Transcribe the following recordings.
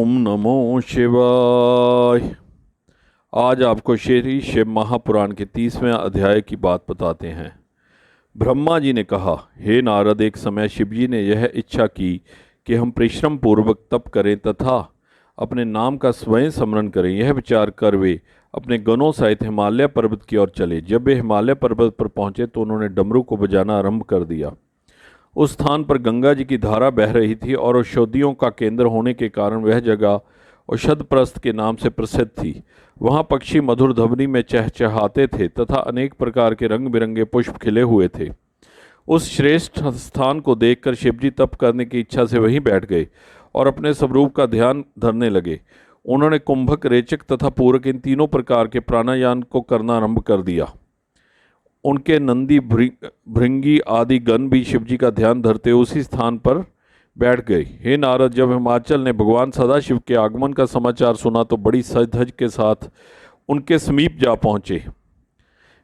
ओम नमो शिवाय। आज आपको श्री शिव महापुराण के 30वें अध्याय की बात बताते हैं। ब्रह्मा जी ने कहा, हे नारद, एक समय शिवजी ने यह इच्छा की कि हम परिश्रम पूर्वक तप करें तथा अपने नाम का स्वयं स्मरण करें। यह विचार कर वे अपने गणों सहित हिमालय पर्वत की ओर चले। जब वे हिमालय पर्वत पर पहुंचे तो उन्होंने डमरू को बजाना आरंभ कर दिया। उस स्थान पर गंगा जी की धारा बह रही थी और औषधियों का केंद्र होने के कारण वह जगह औषधप्रस्थ के नाम से प्रसिद्ध थी। वहाँ पक्षी मधुर ध्वनि में चहचहाते थे तथा अनेक प्रकार के रंग बिरंगे पुष्प खिले हुए थे। उस श्रेष्ठ स्थान को देखकर शिवजी तप करने की इच्छा से वहीं बैठ गए और अपने स्वरूप का ध्यान धरने लगे। उन्होंने कुंभक, रेचक तथा पूरक इन तीनों प्रकार के प्राणायाम को करना आरंभ कर दिया। उनके नंदी, भृंगी आदि गण भी शिवजी का ध्यान धरते उसी स्थान पर बैठ गए। हे नारद, जब हिमाचल ने भगवान सदाशिव के आगमन का समाचार सुना तो बड़ी सज धज के साथ उनके समीप जा पहुँचे।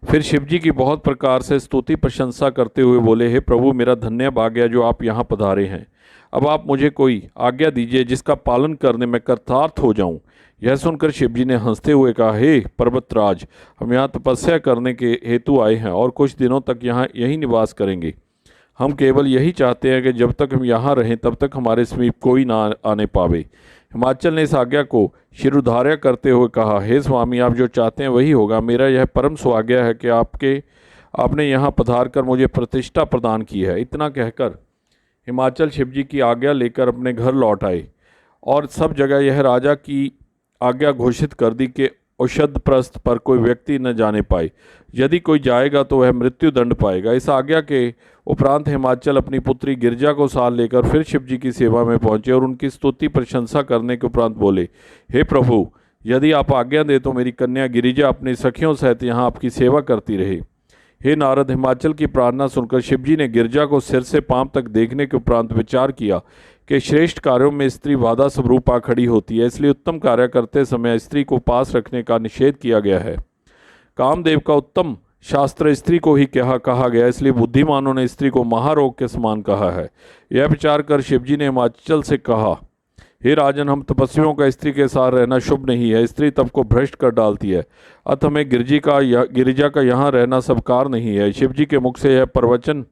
फिर शिवजी की बहुत प्रकार से स्तुति प्रशंसा करते हुए बोले, हे प्रभु, मेरा धन्य भाग्य जो आप यहाँ पधारे हैं। अब आप मुझे कोई आज्ञा दीजिए जिसका पालन करने में कृतार्थ हो जाऊं। यह सुनकर शिवजी ने हंसते हुए कहा, हे पर्वतराज, हम यहाँ तपस्या करने के हेतु आए हैं और कुछ दिनों तक यहीं निवास करेंगे। हम केवल यही चाहते हैं कि जब तक हम यहाँ रहें तब तक हमारे समीप कोई ना आने पावे। हिमाचल ने इस आज्ञा को शिरोधार्य करते हुए कहा, हे स्वामी, आप जो चाहते हैं वही होगा। मेरा यह परम स्वाज्ञा है कि आपने यहाँ पधार कर मुझे प्रतिष्ठा प्रदान की है। इतना कहकर हिमाचल शिवजी की आज्ञा लेकर अपने घर लौट आए और सब जगह यह राजा की आज्ञा घोषित कर दी कि औषध प्रस्थ पर कोई व्यक्ति न जाने पाए। यदि कोई जाएगा तो वह मृत्यु दंड पाएगा। इस आज्ञा के उपरांत हिमाचल अपनी पुत्री गिरिजा को साथ लेकर फिर शिवजी की सेवा में पहुंचे और उनकी स्तुति प्रशंसा करने के उपरांत बोले, हे प्रभु, यदि आप आज्ञा दें तो मेरी कन्या गिरिजा अपनी सखियों सहित यहाँ आपकी सेवा करती रहे। हे नारद, हिमाचल की प्रार्थना सुनकर शिवजी ने गिरिजा को सिर से पांव तक देखने के उपरांत विचार किया कि श्रेष्ठ कार्यों में स्त्री बाधा स्वरूप आ खड़ी होती है, इसलिए उत्तम कार्य करते समय स्त्री को पास रखने का निषेध किया गया है। कामदेव का उत्तम शास्त्र स्त्री को ही कहा गया, इसलिए बुद्धिमानों ने स्त्री को महारोग के समान कहा है। यह विचार कर शिवजी ने हिमाचल से कहा, हे राजन, हम तपस्वियों का स्त्री के साथ रहना शुभ नहीं है। स्त्री तप को भ्रष्ट कर डालती है। अतः हमें गिरिजा का यहाँ रहना सबकार नहीं है। शिवजी के मुख से यह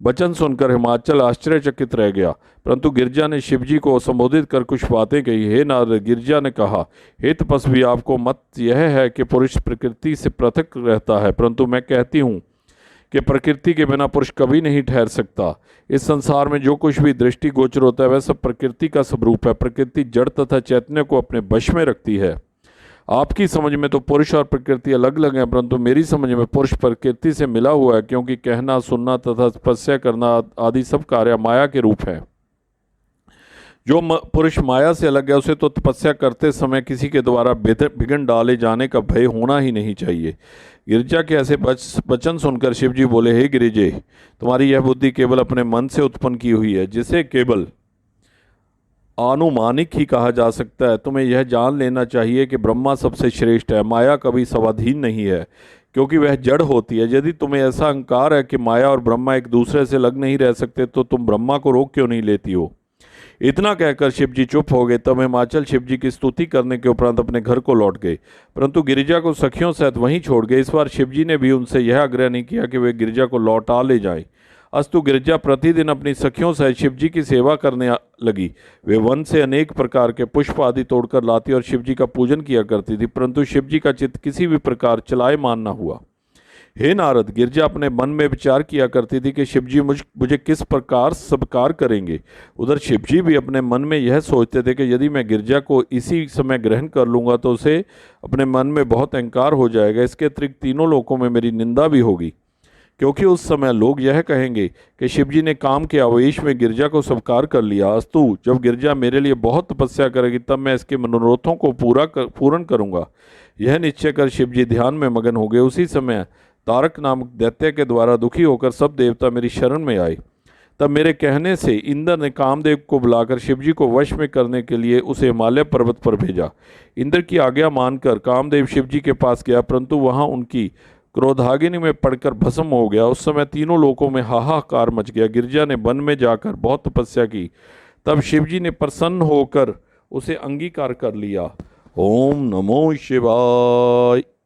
वचन सुनकर हिमाचल आश्चर्यचकित रह गया, परंतु गिरिजा ने शिवजी को संबोधित कर कुछ बातें कही। हे नारद, गिरिजा ने कहा, हे तपस्वी, आपको मत यह है कि पुरुष प्रकृति से पृथक रहता है, परंतु मैं कहती हूँ कि प्रकृति के बिना पुरुष कभी नहीं ठहर सकता। इस संसार में जो कुछ भी दृष्टि गोचर होता है वह सब प्रकृति का स्वरूप है। प्रकृति जड़ तथा चैतन्य को अपने वश में रखती है। आपकी समझ में तो पुरुष और प्रकृति अलग अलग हैं, परंतु मेरी समझ में पुरुष प्रकृति से मिला हुआ है, क्योंकि कहना, सुनना तथा तपस्या करना आदि सब कार्य माया के रूप हैं। जो पुरुष माया से अलग है उसे तो तपस्या करते समय किसी के द्वारा बिगड़ डाले जाने का भय होना ही नहीं चाहिए। गिरिजा के ऐसे वचन सुनकर शिवजी बोले, हे गिरिजे, तुम्हारी यह बुद्धि केवल अपने मन से उत्पन्न की हुई है, जिसे केवल आनुमानिक ही कहा जा सकता है। तुम्हें यह जान लेना चाहिए कि ब्रह्मा सबसे श्रेष्ठ है। माया कभी स्वाधीन नहीं है, क्योंकि वह जड़ होती है। यदि तुम्हें ऐसा अहंकार है कि माया और ब्रह्मा एक दूसरे से अलग नहीं रह सकते तो तुम ब्रह्मा को रोक क्यों नहीं लेती हो। इतना कहकर शिवजी चुप हो गए। तब हिमाचल शिवजी की स्तुति करने के उपरांत अपने घर को लौट गए, परंतु गिरिजा को सखियों सहित वहीं छोड़ गए। इस बार शिवजी ने भी उनसे यह आग्रह नहीं किया कि वे गिरिजा को लौटा ले जाएं। अस्तु गिरिजा प्रतिदिन अपनी सखियों सहित शिवजी की सेवा करने लगी। वे वन से अनेक प्रकार के पुष्प आदि तोड़कर लाती और शिवजी का पूजन किया करती थी, परंतु शिवजी का चित्त किसी भी प्रकार चलायमान न हुआ। हे नारद, गिरिजा अपने मन में विचार किया करती थी कि शिवजी मुझे किस प्रकार सत्कार करेंगे। उधर शिवजी भी अपने मन में यह सोचते थे कि यदि मैं गिरिजा को इसी समय ग्रहण कर लूँगा तो उसे अपने मन में बहुत अहंकार हो जाएगा। इसके अतिरिक्त तीनों लोकों में मेरी निंदा भी होगी, क्योंकि उस समय लोग यह कहेंगे कि शिवजी ने काम के आवेश में गिरिजा को स्वीकार कर लिया। अस्तु, जब गिरिजा मेरे लिए बहुत तपस्या करेगी तब मैं इसके मनोरथों को पूर्ण करूँगा। यह निश्चय कर शिवजी ध्यान में मगन हो गए। उसी समय तारक नामक दैत्य के द्वारा दुखी होकर सब देवता मेरी शरण में आए। तब मेरे कहने से इंद्र ने कामदेव को बुलाकर शिवजी को वश में करने के लिए उसे हिमालय पर्वत पर भेजा। इंद्र की आज्ञा मानकर कामदेव शिवजी के पास गया, परंतु वहां उनकी क्रोधाग्नि में पड़कर भस्म हो गया। उस समय तीनों लोकों में हाहाकार मच गया। गिरिजा ने वन में जाकर बहुत तपस्या की। तब शिवजी ने प्रसन्न होकर उसे अंगीकार कर लिया। ओम नमो शिवाय।